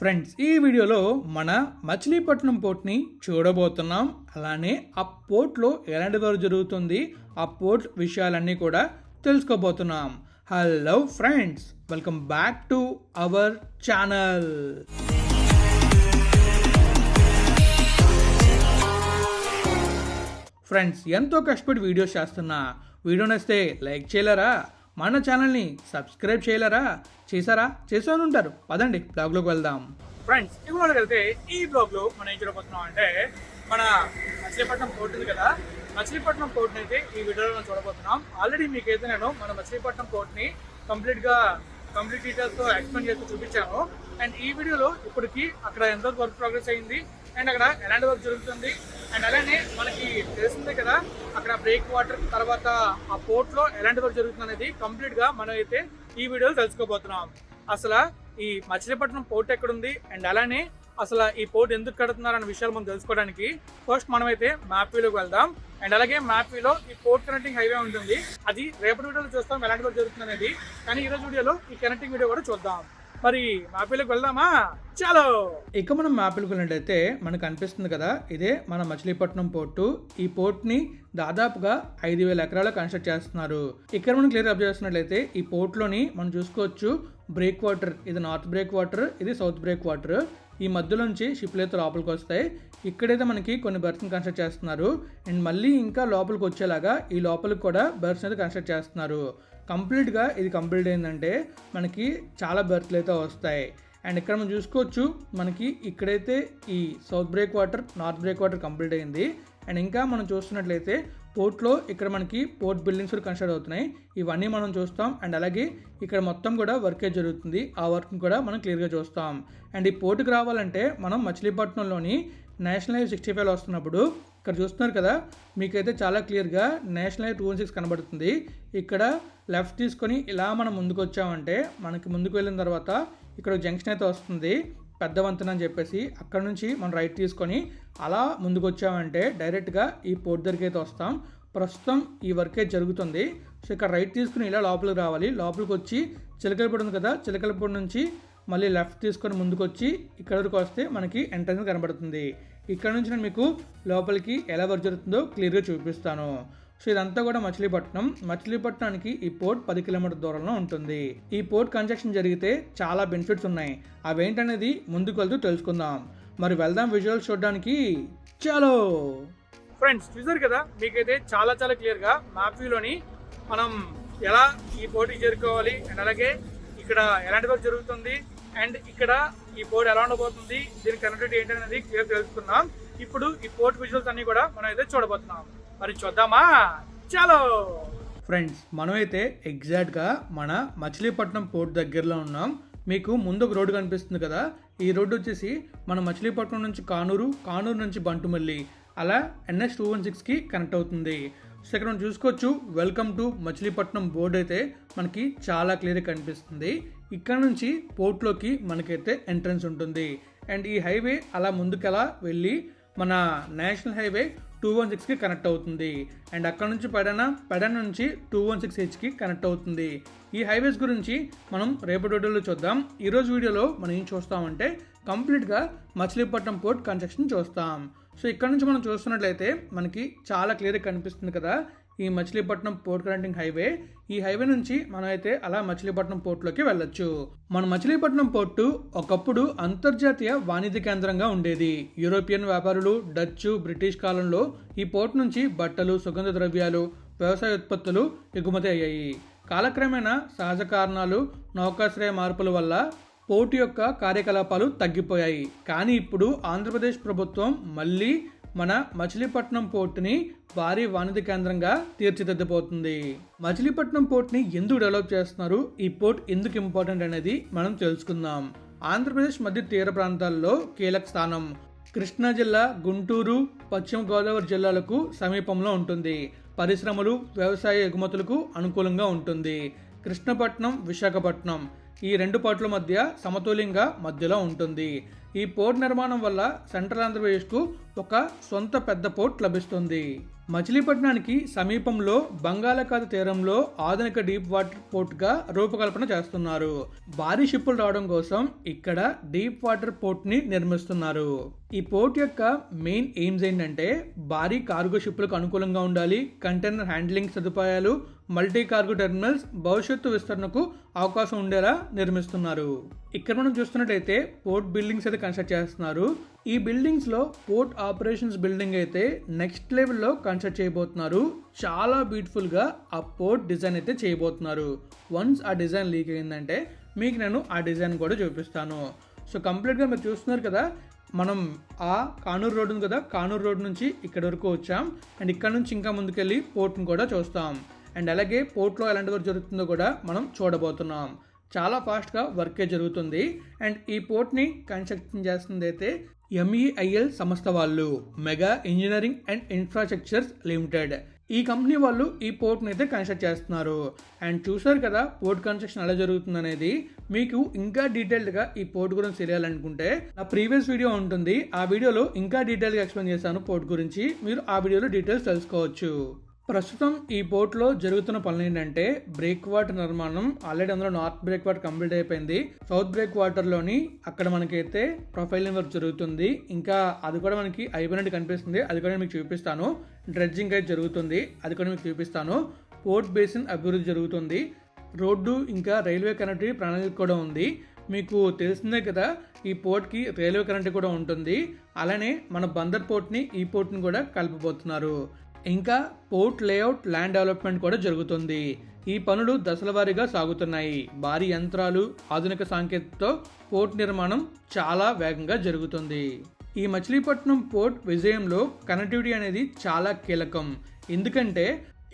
Friends, ఈ వీడియోలో మన మచిలీపట్నం పోర్ట్ని చూడబోతున్నాం. అలానే ఆ పోర్ట్లో ఎలాంటి వర్క్ జరుగుతుంది, ఆ పోర్ట్ విషయాలన్నీ కూడా తెలుసుకోబోతున్నాం. Hello friends, welcome back to our channel. Friends, ఎంతో కష్టపడి వీడియోస్ చేస్తున్నా. వీడియో నచ్చితే లైక్ చేయలేరా? మన ఛానల్ని సబ్స్క్రైబ్ చేయలేరా? చేశాను ఉంటారు. పదండి బ్లాగ్లోకి వెళ్దాం. ఫ్రెండ్స్, ఇప్పుడు వెళ్తే ఈ బ్లాగ్లో మనం ఏం చూడబోతున్నాం అంటే మన మచిలీపట్నం పోర్ట్ ఉంది కదా, మచిలీపట్నం పోర్ట్ని అయితే ఈ వీడియోలో మనం చూడబోతున్నాం. ఆల్రెడీ మీకైతే నేను మన మచిలీపట్నం పోర్ట్ని కంప్లీట్ డీటెయిల్స్తో ఎక్స్ప్లెయిన్ చేస్తూ చూపించాను. అండ్ ఈ వీడియోలో ఇప్పటికి అక్కడ ఎంతో వర్క్ ప్రోగ్రెస్ అయింది, అండ్ అక్కడ ఎలాంటి వర్క్ జరుగుతుంది, అండ్ అలానే మనకి తెలిసిందే కదా అక్కడ బ్రేక్ వాటర్ తర్వాత ఆ పోర్ట్లో ఎలాంటి వర్క్ జరుగుతుంది అనేది కంప్లీట్గా మనం అయితే ఈ వీడియోలో తెలుసుకోబోతున్నాం. అసలు ఈ మచిలీపట్నం పోర్ట్ ఎక్కడుంది, అండ్ అలానే అసలు ఈ పోర్ట్ ఎందుకు కడుతున్నారు అనే విషయాలు మనం తెలుసుకోవడానికి ఫస్ట్ మనమైతే మ్యాప్ వ్యూలోకి వెళ్దాం. అండ్ అలాగే మ్యాప్ వ్యూలో ఈ పోర్ట్ కనెక్టింగ్ హైవే ఉంటుంది, అది రేపటి వీడియోలో చూస్తాం ఎలాంటి వర్క్ జరుగుతుంది అనేది. కానీ ఈరోజు వీడియోలో ఈ కనెక్టింగ్ వీడియో కూడా చూద్దాం. మరి మ్యాప్లోకి వెళ్దామా? చలో. ఇక మనం మ్యాప్లోకి వెళ్ళినట్టయితే మనకు అనిపిస్తుంది కదా, ఇదే మన మచిలీపట్నం పోర్టు. ఈ పోర్ట్ని దాదాపుగా 5,000 ఎకరాలు కన్స్ట్రక్ట్ చేస్తున్నారు. ఇక్కడ మనం క్లియర్ అబ్జర్వ్ చేస్తున్నట్లయితే ఈ పోర్ట్లోని మనం చూసుకోవచ్చు బ్రేక్ వాటర్, ఇది నార్త్ బ్రేక్ వాటర్, ఇది సౌత్ బ్రేక్ వాటర్. ఈ మధ్యలోంచి షిప్లు అయితే లోపలికి వస్తాయి. ఇక్కడైతే మనకి కొన్ని బర్త్ని కన్స్ట్రక్ట్ చేస్తున్నారు, అండ్ మళ్ళీ ఇంకా లోపలికి వచ్చేలాగా ఈ లోపలికి కూడా బర్త్స్ అయితే కన్స్ట్రక్ట్ చేస్తున్నారు. కంప్లీట్గా ఇది కంప్లీట్ అయిందంటే మనకి చాలా బెర్త్లు అయితే వస్తాయి. అండ్ ఇక్కడ మనం చూసుకోవచ్చు మనకి ఇక్కడైతే ఈ south break water, north break water complete అయింది. అండ్ ఇంకా మనం చూస్తున్నట్లయితే పోర్ట్లో ఇక్కడ మనకి పోర్ట్ బిల్డింగ్స్ కూడా కన్స్ట్రక్ట్ అవుతున్నాయి, ఇవన్నీ మనం చూస్తాం. అండ్ అలాగే ఇక్కడ మొత్తం కూడా వర్కే జరుగుతుంది, ఆ వర్క్ని కూడా మనం క్లియర్గా చూస్తాం. అండ్ ఈ పోర్టుకి రావాలంటే మనం మచిలీపట్నంలోని నేషనల్ హైవే 65 వస్తున్నప్పుడు ఇక్కడ చూస్తున్నారు కదా, మీకైతే చాలా క్లియర్గా నేషనల్ హైవే 216 కనబడుతుంది. ఇక్కడ లెఫ్ట్ తీసుకొని ఇలా మనం ముందుకు వచ్చామంటే మనకి ముందుకు వెళ్ళిన తర్వాత ఇక్కడ జంక్షన్ అయితే వస్తుంది, పెద్ద వంతెన అని చెప్పేసి. అక్కడ నుంచి మనం రైట్ తీసుకొని అలా ముందుకు వచ్చామంటే డైరెక్ట్గా ఈ పోర్ట్ దగ్గరికి అయితే వస్తాం. ప్రస్తుతం ఈ వర్క్ అయితే జరుగుతుంది. సో ఇక్కడ రైట్ తీసుకుని ఇలా లోపలికి రావాలి. లోపలికి వచ్చి చిలకలపూడి ఉంది కదా, చిలకలపూడి నుంచి మళ్ళీ లెఫ్ట్ తీసుకొని ముందుకు వచ్చి ఇక్కడ వరకు వస్తే మనకి ఎంట్రన్స్ కనబడుతుంది. ఇక్కడ నుంచి నేను మీకు లోపలికి ఎలా వర్క్ జరుగుతుందో క్లియర్గా చూపిస్తాను. సో ఇదంతా కూడా మచిలీపట్నానికి ఈ పోర్ట్ 10 కిలోమీటర్ దూరంలో ఉంటుంది. ఈ పోర్ట్ కన్స్ట్రక్షన్ జరిగితే చాలా బెనిఫిట్స్ ఉన్నాయి, అవేంటనేది ముందుకు వెళ్తూ తెలుసుకుందాం. మరి వెళ్దాం విజువల్స్ చూడడానికి. చలో ఫ్రెండ్స్, చూసారు కదా, మీకైతే చాలా క్లియర్గా మ్యాప్ వ్యూలోని మనం ఎలా ఈ పోర్ట్కి చేరుకోవాలి, అండ్ అలాగే ఇక్కడ ఎలాంటి వర్క్ జరుగుతుంది, అండ్ ఇక్కడ ఈ పోర్ట్ ఎలా ఉండబోతుంది, దీని కనెక్టివిటీ ఏంటనేది క్లియర్ తెలుసుకుందాం. ఇప్పుడు ఈ పోర్ట్ విజువల్స్ అన్ని కూడా మనం అయితే చూడబోతున్నాం. మరి చూద్దామా? చలో ఫ్రెండ్స్, మనమైతే ఎగ్జాక్ట్గా మన మచిలీపట్నం పోర్ట్ దగ్గరలో ఉన్నాం. మీకు ముందు ఒక రోడ్డు కనిపిస్తుంది కదా, ఈ రోడ్డు వచ్చేసి మన మచిలీపట్నం నుంచి కానూరు నుంచి బంటుమల్లి అలా NH 216కి కనెక్ట్ అవుతుంది. సో ఇక్కడ మనం చూసుకోవచ్చు వెల్కమ్ టు మచిలీపట్నం బోర్డు అయితే మనకి చాలా క్లియర్గా కనిపిస్తుంది. ఇక్కడ నుంచి పోర్ట్లోకి మనకైతే ఎంట్రన్స్ ఉంటుంది. అండ్ ఈ హైవే అలా ముందుకెలా వెళ్ళి మన నేషనల్ హైవే 216కి కనెక్ట్ అవుతుంది. అండ్ అక్కడ నుంచి పెడన నుంచి 216Hకి కనెక్ట్ అవుతుంది. ఈ హైవేస్ గురించి మనం రేపటి వీడియోలో చూద్దాం. ఈరోజు వీడియోలో మనం ఏం చూస్తామంటే కంప్లీట్గా మచిలీపట్నం పోర్ట్ కన్స్ట్రక్షన్ చూస్తాం. సో ఇక్కడ నుంచి మనం చూస్తున్నట్లయితే మనకి చాలా క్లియర్గా కనిపిస్తుంది కదా ఈ మచిలీపట్నం పోర్ట్ కనెక్టింగ్ హైవే. ఈ హైవే నుంచి మనం అయితే అలా మచిలీపట్నం పోర్ట్లోకి వెళ్ళొచ్చు. మన మచిలీపట్నం పోర్టు ఒకప్పుడు అంతర్జాతీయ వాణిజ్య కేంద్రంగా ఉండేది. యూరోపియన్ వ్యాపారులు, డచ్, బ్రిటిష్ కాలంలో ఈ పోర్ట్ నుంచి బట్టలు, సుగంధ ద్రవ్యాలు, వ్యవసాయ ఉత్పత్తులు ఎగుమతి అయ్యాయి. కాలక్రమేణా సహజ కారణాలు, నౌకాశ్రయ మార్పుల వల్ల పోర్టు యొక్క కార్యకలాపాలు తగ్గిపోయాయి. కానీ ఇప్పుడు ఆంధ్రప్రదేశ్ ప్రభుత్వం మళ్ళీ మన మచిలీపట్నం పోర్టుని భారీ వాణిజ్య కేంద్రంగా తీర్చిదిద్దబోతుంది. మచిలీపట్నం పోర్ట్ని ఎందుకు డెవలప్ చేస్తున్నారు, ఈ పోర్ట్ ఎందుకు ఇంపార్టెంట్ అనేది మనం తెలుసుకుందాం. ఆంధ్రప్రదేశ్ మధ్య తీర ప్రాంతాల్లో కీలక స్థానం. కృష్ణా జిల్లా, గుంటూరు, పశ్చిమ గోదావరి జిల్లాలకు సమీపంలో ఉంటుంది. పరిశ్రమలు, వ్యవసాయ ఎగుమతులకు అనుకూలంగా ఉంటుంది. కృష్ణపట్నం, విశాఖపట్నం ఈ 2 పోర్టుల మధ్య సమతుల్యంగా మధ్యలో ఉంటుంది. ఈ పోర్ట్ నిర్మాణం వల్ల సెంట్రల్ ఆంధ్రప్రదేశ్కు ఒక సొంత పెద్ద పోర్ట్ లభిస్తుంది. మచిలీపట్నానికి సమీపంలో బంగాళాఖాత తీరంలో ఆధునిక డీప్ వాటర్ పోర్ట్గా రూపకల్పన చేస్తున్నారు. భారీ షిప్పులు రావడం కోసం ఇక్కడ డీప్ వాటర్ పోర్ట్ని నిర్మిస్తున్నారు. ఈ పోర్ట్ యొక్క మెయిన్ ఎయిమ్స్ ఏంటంటే భారీ కార్గో షిప్పులకు అనుకూలంగా ఉండాలి, కంటైనర్ హ్యాండ్లింగ్ సదుపాయాలు, మల్టీ కార్గో టెర్మినల్స్ భవిష్యత్తు విస్తరణకు అవకాశం ఉండేలా నిర్మిస్తున్నారు. ఇక్కడ మనం చూస్తున్నట్టయితే పోర్ట్ బిల్డింగ్స్ అయితే కన్స్ట్రక్ట్ చేస్తున్నారు. ఈ బిల్డింగ్స్ లో పోర్ట్ ఆపరేషన్స్ బిల్డింగ్ అయితే నెక్స్ట్ లెవెల్లో కన్స్ట్రక్ట్ చేయబోతున్నారు. చాలా బ్యూటిఫుల్ గా ఆ పోర్ట్ డిజైన్ అయితే చేయబోతున్నారు. వన్స్ ఆ డిజైన్ లీక్ అయిందంటే మీకు నేను ఆ డిజైన్ కూడా చూపిస్తాను. సో కంప్లీట్ గా మీరు చూస్తున్నారు కదా, మనం ఆ కానూరు రోడ్ ఉంది కదా, కానూరు రోడ్ నుంచి ఇక్కడ వరకు వచ్చాం. అండ్ ఇక్కడ నుంచి ఇంకా ముందుకెళ్ళి పోర్ట్ని కూడా చూస్తాం. అండ్ అలాగే పోర్ట్లో ఎలాంటి వర్క్ జరుగుతుందో కూడా మనం చూడబోతున్నాం. చాలా ఫాస్ట్గా వర్కే జరుగుతుంది. అండ్ ఈ పోర్ట్ని కన్స్ట్రక్షన్ చేస్తుంది అయితే MEIL సంస్థ వాళ్ళు, mega engineering and infrastructures limited. ఈ కంపెనీ వాళ్ళు ఈ పోర్ట్ని అయితే కన్స్ట్రక్ట్ చేస్తున్నారు. అండ్ చూసారు కదా పోర్ట్ కన్స్ట్రక్షన్ ఎలా జరుగుతుంది అనేది. మీకు ఇంకా డీటెయిల్డ్గా ఈ పోర్ట్ గురించి తెలియాలనుకుంటే నా ప్రీవియస్ వీడియో ఉంటుంది. ఆ వీడియోలో ఇంకా డీటెయిల్గా ఎక్స్ప్లెయిన్ చేశాను పోర్ట్ గురించి. మీరు ఆ వీడియోలో డీటెయిల్స్ తెలుసుకోవచ్చు. ప్రస్తుతం ఈ పోర్ట్లో జరుగుతున్న పనులు ఏంటంటే బ్రేక్ వాటర్ నిర్మాణం. ఆల్రెడీ అందులో నార్త్ బ్రేక్ వాటర్ కంప్లీట్ అయిపోయింది. సౌత్ బ్రేక్ వాటర్లోని అక్కడ మనకైతే ప్రొఫైలింగ్ వర్క్ జరుగుతుంది. ఇంకా అది కూడా మనకి అయిపోయినట్టు కనిపిస్తుంది. అది కూడా మీకు చూపిస్తాను. డ్రెడ్జింగ్ అయితే జరుగుతుంది, అది కూడా మీకు చూపిస్తాను. పోర్ట్ బేసిన్ అభివృద్ధి జరుగుతుంది. రోడ్డు ఇంకా రైల్వే కనెక్టివిటీ ప్రణాళిక కూడా ఉంది. మీకు తెలిసిందే కదా, ఈ పోర్ట్కి రైల్వే కనెక్టివిటీ కూడా ఉంటుంది. అలానే మన బందర్ పోర్ట్ని ఈ పోర్ట్ని కూడా కలపబోతున్నారు. ఇంకా పోర్ట్ లేఅవుట్ ల్యాండ్ డెవలప్మెంట్ కూడా జరుగుతుంది. ఈ పనులు దశల వారీగా సాగుతున్నాయి. భారీ యంత్రాలు, ఆధునిక సాంకేతికతతో పోర్ట్ నిర్మాణం చాలా వేగంగా జరుగుతుంది. ఈ మచిలీపట్నం పోర్ట్ విజయంలో కనెక్టివిటీ అనేది చాలా కీలకం. ఎందుకంటే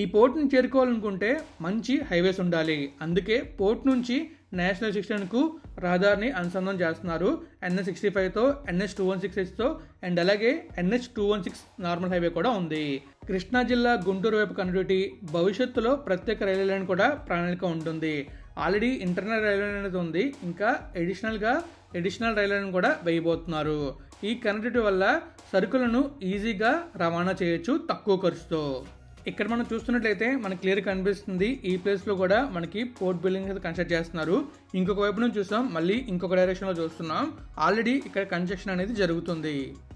ఈ పోర్ట్ని చేరుకోవాలనుకుంటే మంచి హైవేస్ ఉండాలి. అందుకే పోర్ట్ నుంచి నేషనల్ 16కు రహదారిని అనుసంధానం చేస్తున్నారు. NH65తో, NH216తో అండ్ అలాగే NH216 నార్మల్ హైవే కూడా ఉంది. కృష్ణా జిల్లా గుంటూరు వైపు కనెక్టివిటీ, భవిష్యత్తులో ప్రత్యేక రైల్వే లైన్ కూడా ప్రణాళిక ఉంటుంది. ఆల్రెడీ ఇంటర్నల్ రైల్వే లైన్ అనేది ఉంది. ఇంకా అడిషనల్ రైల్వే లైన్ కూడా వేయబోతున్నారు. ఈ కనెక్టివిటీ వల్ల సరుకులను ఈజీగా రవాణా చేయొచ్చు తక్కువ ఖర్చుతో. ఇక్కడ మనం చూస్తున్నట్లయితే మనకి క్లియర్ కనిపిస్తుంది. ఈ ప్లేస్లో కూడా మనకి పోర్ట్ బిల్డింగ్ అయితే కన్స్ట్రక్ట్ చేస్తున్నారు. ఇంకొక వైపు నుంచి చూస్తాం, మళ్ళీ ఇంకొక డైరెక్షన్లో చూస్తున్నాం. ఆల్రెడీ ఇక్కడ కన్స్ట్రక్షన్ అనేది జరుగుతుంది.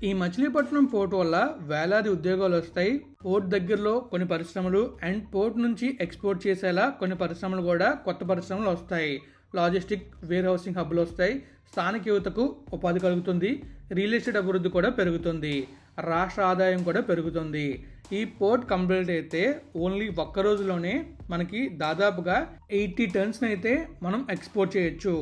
ఈ మచిలీపట్నం పోర్ట్ వల్ల వేలాది ఉద్యోగాలు వస్తాయి. పోర్ట్ దగ్గరలో కొన్ని పరిశ్రమలు అండ్ పోర్ట్ నుంచి ఎక్స్పోర్ట్ చేసేలా కొన్ని పరిశ్రమలు కూడా, కొత్త పరిశ్రమలు వస్తాయి. లాజిస్టిక్, వేర్ హౌసింగ్ హబ్లు వస్తాయి. స్థానిక యువతకు ఉపాధి కలుగుతుంది. రియల్ ఎస్టేట్ అభివృద్ధి కూడా పెరుగుతుంది. రాష్ట్ర ఆదాయం కూడా పెరుగుతుంది. ఈ పోర్ట్ కంప్లీట్ అయితే ఓన్లీ ఒక్క రోజులోనే మనకి దాదాపుగా 80 టన్స్ అయితే మనం ఎక్స్పోర్ట్ చేయొచ్చు.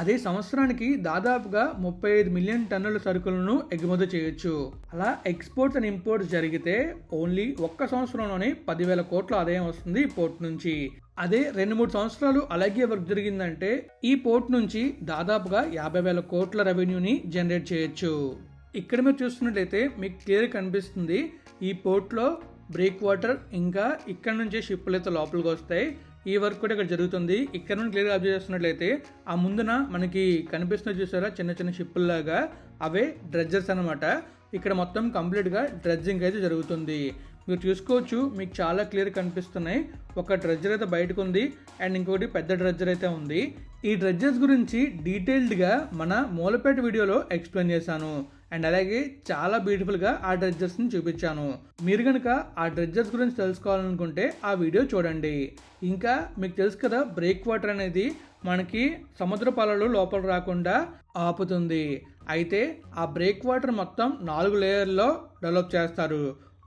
అదే సంవత్సరానికి దాదాపుగా 35 మిలియన్ టన్నుల సరుకులను ఎగుమతి చేయొచ్చు. అలా ఎక్స్పోర్ట్స్ అండ్ ఇంపోర్ట్స్ జరిగితే ఓన్లీ ఒక్క సంవత్సరంలోనే 10,000 కోట్ల ఆదాయం వస్తుంది ఈ పోర్ట్ నుంచి. అదే 2-3 సంవత్సరాలు అలాగే వర్క్ జరిగిందంటే ఈ పోర్ట్ నుంచి దాదాపుగా 50,000 కోట్ల రెవెన్యూని జనరేట్ చేయొచ్చు. ఇక్కడ మీరు చూస్తున్నట్లయితే మీకు క్లియర్ కనిపిస్తుంది. ఈ పోర్ట్లో బ్రేక్ వాటర్ ఇంకా ఇక్కడ నుంచే షిప్పులు అయితే లోపలికి వస్తాయి. ఈ వర్క్ కూడా ఇక్కడ జరుగుతుంది. ఇక్కడ నుండి క్లియర్గా అబ్జర్వ్ చేస్తున్నట్లయితే ఆ ముందున మనకి కనిపిస్తున్న చూసారా చిన్న చిన్న షిప్పుల్లాగా, అవే డ్రెడ్జర్స్ అనమాట. ఇక్కడ మొత్తం కంప్లీట్గా డ్రెడ్జింగ్ అయితే జరుగుతుంది. మీరు చూసుకోవచ్చు, మీకు చాలా క్లియర్ కనిపిస్తున్నాయి. ఒక డ్రెడ్జర్ అయితే బయటకు ఉంది అండ్ ఇంకొకటి పెద్ద డ్రెడ్జర్ అయితే ఉంది. ఈ డ్రెడ్జర్స్ గురించి డీటెయిల్డ్గా మన మూలపేట వీడియోలో ఎక్స్ప్లెయిన్ చేశాను. అండ్ అలాగే చాలా బ్యూటిఫుల్గా ఆ డ్రెడ్జర్స్ని చూపించాను. మీరు కనుక ఆ డ్రెడ్జర్స్ గురించి తెలుసుకోవాలనుకుంటే ఆ వీడియో చూడండి. ఇంకా మీకు తెలుసు కదా, బ్రేక్ వాటర్ అనేది మనకి సముద్ర పాలలో లోపల రాకుండా ఆపుతుంది. అయితే ఆ బ్రేక్ వాటర్ మొత్తం 4 లేయర్లో డెవలప్ చేస్తారు.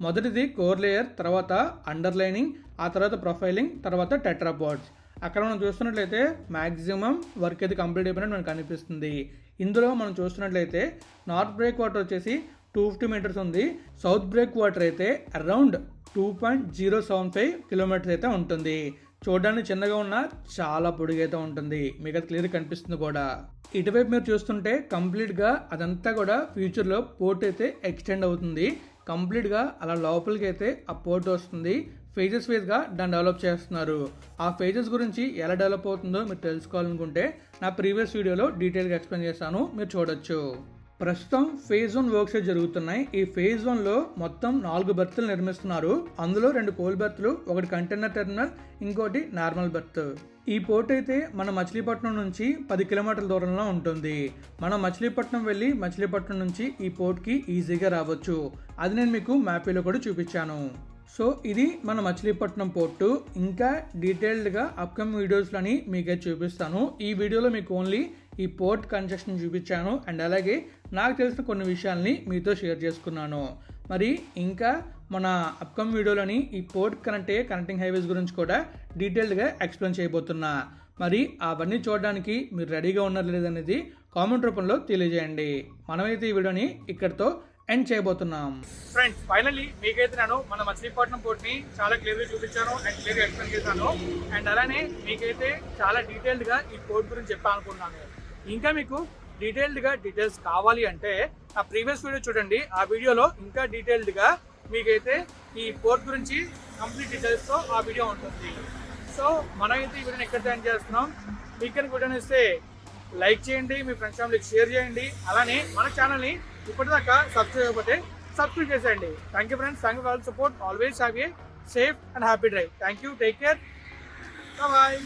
మొదటిది కోర్ లేయర్, తర్వాత అండర్లైనింగ్, ఆ తర్వాత ప్రొఫైలింగ్, తర్వాత టెట్రాపాడ్స్. అక్కడ మనం చూస్తున్నట్లయితే మ్యాక్సిమం వర్క్ అయితే కంప్లీట్ అయిపోయినట్టు మనకు కనిపిస్తుంది. ఇందులో మనం చూస్తున్నట్లయితే నార్త్ బ్రేక్ వాటర్ వచ్చేసి 250 మీటర్స్ ఉంది. సౌత్ బ్రేక్ వాటర్ అయితే అరౌండ్ 2.075 కిలోమీటర్స్ అయితే ఉంటుంది. చూడడానికి చిన్నగా ఉన్న చాలా పొడిగైతే ఉంటుంది. మీకు అది క్లియర్ కనిపిస్తుంది కూడా. ఇటువైపు మీరు చూస్తుంటే కంప్లీట్గా అదంతా కూడా ఫ్యూచర్లో పోర్ట్ అయితే ఎక్స్టెండ్ అవుతుంది. కంప్లీట్గా అలా లోపలికి అయితే ఆ పోర్ట్ వస్తుంది. ఫేజెస్ వైజ్గా దాన్ని డెవలప్ చేస్తున్నారు. ఆ ఫేజెస్ గురించి ఎలా డెవలప్ అవుతుందో మీరు తెలుసుకోవాలనుకుంటే నా ప్రీవియస్ వీడియోలో డీటెయిల్గా ఎక్స్ప్లెయిన్ చేశాను, మీరు చూడొచ్చు. ప్రస్తుతం ఫేజ్ 1 వర్క్స్ జరుగుతున్నాయి. ఈ ఫేజ్ 1లో మొత్తం 4 బెర్తులు నిర్మిస్తున్నారు. అందులో 2 కోల్ బెర్తులు, ఒకటి కంటైనర్ టెర్మినల్, ఇంకోటి నార్మల్ బెర్త్. ఈ పోర్ట్ అయితే మన మచిలీపట్నం నుంచి 10 కిలోమీటర్ల దూరంలో ఉంటుంది. మనం మచిలీపట్నం వెళ్ళి మచిలీపట్నం నుంచి ఈ పోర్ట్కి ఈజీగా రావచ్చు. అది నేను మీకు మ్యాప్లో కూడా చూపించాను. సో ఇది మన మచిలీపట్నం పోర్టు. ఇంకా డీటెయిల్డ్గా అప్కమింగ్ వీడియోస్లని మీకే చూపిస్తాను. ఈ వీడియోలో మీకు ఓన్లీ ఈ పోర్ట్ కన్స్ట్రక్షన్ చూపించాను అండ్ అలాగే నాకు తెలిసిన కొన్ని విషయాల్ని మీతో షేర్ చేసుకున్నాను. మరి ఇంకా మన అప్కమింగ్ వీడియోలోని ఈ పోర్ట్ కనెక్టింగ్ హైవేస్ గురించి కూడా డీటెయిల్డ్గా ఎక్స్ప్లెయిన్ చేయబోతున్నా. మరి అవన్నీ చూడడానికి మీరు రెడీగా ఉన్నారు లేదనేది కామెంట్ రూపంలో తెలియజేయండి. మనమైతే ఈ వీడియోని ఇక్కడితో ఎండ్ చేయబోతున్నాం. ఫ్రెండ్స్, ఫైనల్లీ మీకైతే నేను మన మచిలీపట్నం పోర్ట్ని చాలా క్లియర్గా చూపించాను అండ్ క్లియర్గా ఎక్స్ప్లెయిన్ చేశాను. అండ్ అలానే మీకైతే చాలా డీటెయిల్డ్గా ఈ పోర్ట్ గురించి చెప్పాలనుకున్నాను. ఇంకా మీకు డీటెయిల్స్ కావాలి అంటే ఆ ప్రీవియస్ వీడియో చూడండి. ఆ వీడియోలో ఇంకా డీటెయిల్డ్గా మీకైతే ఈ పోర్ట్ గురించి కంప్లీట్ డీటెయిల్స్తో ఆ వీడియో ఉంటుంది. సో మనమైతే ఈ వీడియోని ఎక్కడ జాయిన్ చేస్తున్నాం. మీకు కనుక వీడియోని ఇస్తే లైక్ చేయండి, మీ ఫ్రెండ్స్ ఫ్యామిలీకి షేర్ చేయండి. అలానే మన ఛానల్ని ఇప్పటిదాకా సబ్స్క్రైబ్ అయిపోతే సబ్స్క్రైబ్ చేసేయండి. Thank you friends, thank you for all support. Always have a safe and happy drive. Thank you, take care, bye.